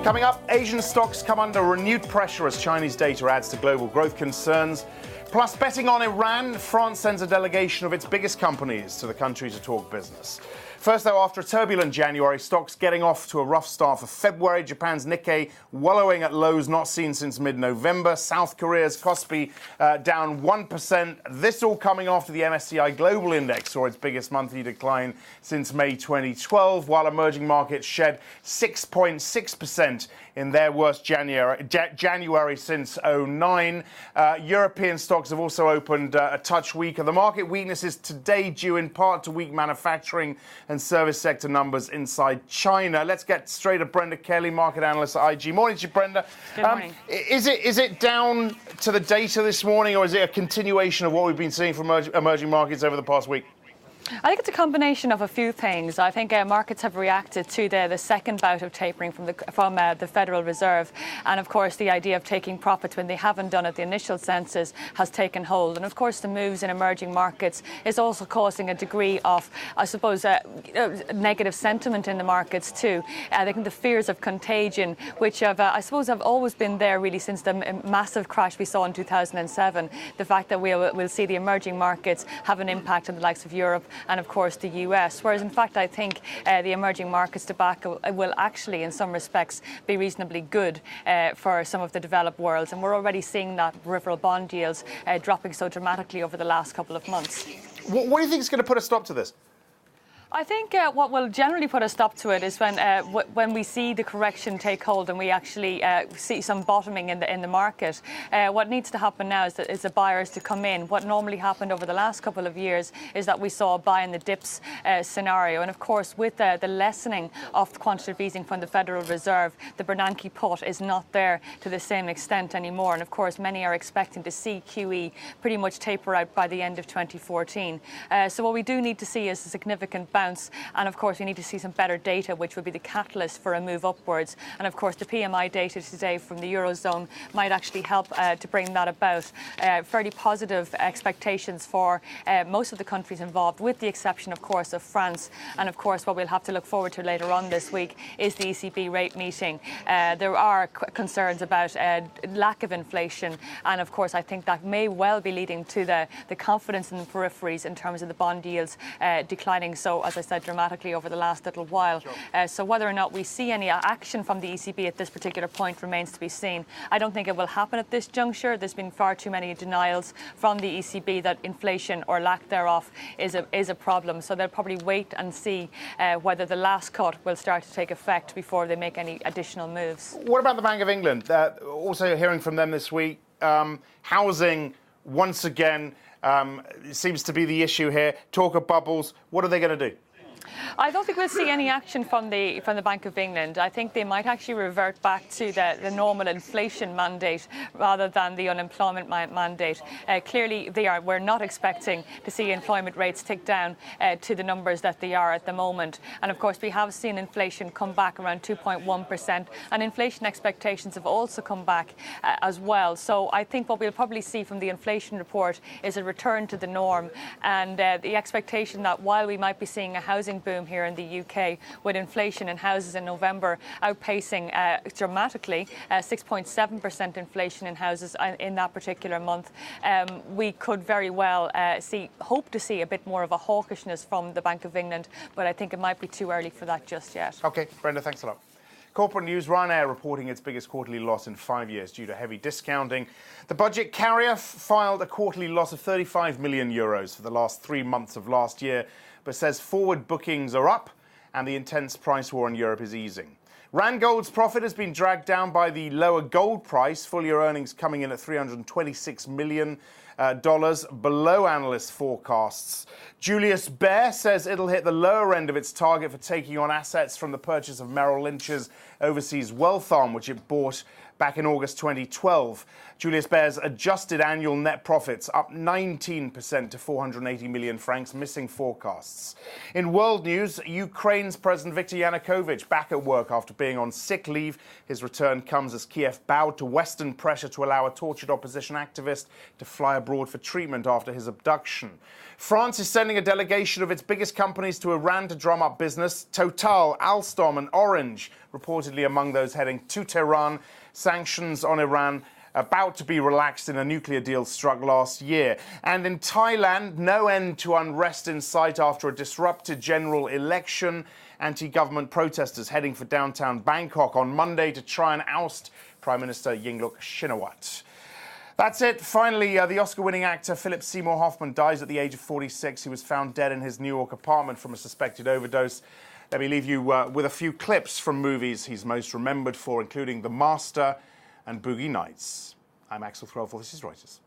Coming up, Asian stocks come under renewed pressure as Chinese data adds to global growth concerns. Plus, betting on Iran, France sends a delegation of its biggest companies to the country to talk business. First, though, after a turbulent January, stocks getting off to a rough start for February. Japan's Nikkei wallowing at lows not seen since mid-November. South Korea's Kospi down 1%. This all coming after the MSCI Global Index saw its biggest monthly decline since May 2012, while emerging markets shed 6.6% in their worst January since 2009. European stocks have also opened a touch weaker. The market weakness is today due in part to weak manufacturing and service sector numbers inside China. Let's get straight to Brenda Kelly, market analyst at IG. Morning to you, Brenda. Good morning. Is it down to the data this morning, or is it a continuation of what we've been seeing from emerging markets over the past week? I think it's a combination of a few things. I think markets have reacted to the second bout of tapering from the Federal Reserve, and of course the idea of taking profits when they haven't done it. The initial census has taken hold, and of course the moves in emerging markets is also causing a degree of, I suppose, negative sentiment in the markets too. I think the fears of contagion, which have always been there really since the massive crash we saw in 2007. The fact that we'll see the emerging markets have an impact on the likes of Europe and of course the US, whereas in fact I think the emerging markets debacle will actually in some respects be reasonably good for some of the developed worlds, and we're already seeing that peripheral bond yields dropping so dramatically over the last couple of months. What do you think is going to put a stop to this? I think what will generally put a stop to it is when we see the correction take hold and we actually see some bottoming in the market. What needs to happen now is the buyers to come in. What normally happened over the last couple of years is that we saw a buy in the dips scenario, and of course with the lessening of the quantitative easing from the Federal Reserve, the Bernanke pot is not there to the same extent anymore, and of course many are expecting to see QE pretty much taper out by the end of 2014. So what we do need to see is a significant bounce, and of course we need to see some better data, which would be the catalyst for a move upwards, and of course the PMI data today from the Eurozone might actually help to bring that about. Fairly positive expectations for most of the countries involved, with the exception of course of France, and of course what we'll have to look forward to later on this week is the ECB rate meeting. There are concerns about lack of inflation, and of course I think that may well be leading to the confidence in the peripheries in terms of the bond yields declining so, as I said, dramatically over the last little while. Sure. So whether or not we see any action from the ECB at this particular point remains to be seen. I don't think it will happen at this juncture. There's been far too many denials from the ECB that inflation or lack thereof is a problem. So they'll probably wait and see whether the last cut will start to take effect before they make any additional moves. What about the Bank of England? Also hearing from them this week, housing once again seems to be the issue here. Talk of bubbles. What are they going to do? I don't think we'll see any action from the Bank of England. I think they might actually revert back to the normal inflation mandate rather than the unemployment mandate. Clearly, we're not expecting to see employment rates tick down to the numbers that they are at the moment. And of course, we have seen inflation come back around 2.1%, and inflation expectations have also come back as well. So I think what we'll probably see from the inflation report is a return to the norm, and the expectation that while we might be seeing a housing boom here in the UK, with inflation in houses in November outpacing dramatically 6.7% inflation in houses in that particular month, we could very well hope to see a bit more of a hawkishness from the Bank of England, but I think it might be too early for that just yet. OK, Brenda, thanks a lot. Corporate news, Ryanair reporting its biggest quarterly loss in 5 years due to heavy discounting. The budget carrier filed a quarterly loss of €35 million for the last 3 months of last year, but says forward bookings are up and the intense price war in Europe is easing. Randgold's profit has been dragged down by the lower gold price, full-year earnings coming in at $326 million, below analyst forecasts. Julius Baer says it'll hit the lower end of its target for taking on assets from the purchase of Merrill Lynch's overseas wealth arm, which it bought back in August 2012. Julius Baer's adjusted annual net profits up 19% to 480 million francs, missing forecasts. In world news, Ukraine's President Viktor Yanukovych back at work after being on sick leave. His return comes as Kiev bowed to Western pressure to allow a tortured opposition activist to fly abroad for treatment after his abduction. France is sending a delegation of its biggest companies to Iran to drum up business. Total, Alstom and Orange reportedly among those heading to Tehran. Sanctions on Iran about to be relaxed in a nuclear deal struck last year. And in Thailand, no end to unrest in sight after a disrupted general election. Anti-government protesters heading for downtown Bangkok on Monday to try and oust Prime Minister Yingluck Shinawatra. That's it. Finally, the Oscar-winning actor Philip Seymour Hoffman dies at the age of 46. He was found dead in his New York apartment from a suspected overdose. Let me leave you with a few clips from movies he's most remembered for, including The Master and Boogie Nights. I'm Axel Threlfall. This is Reuters.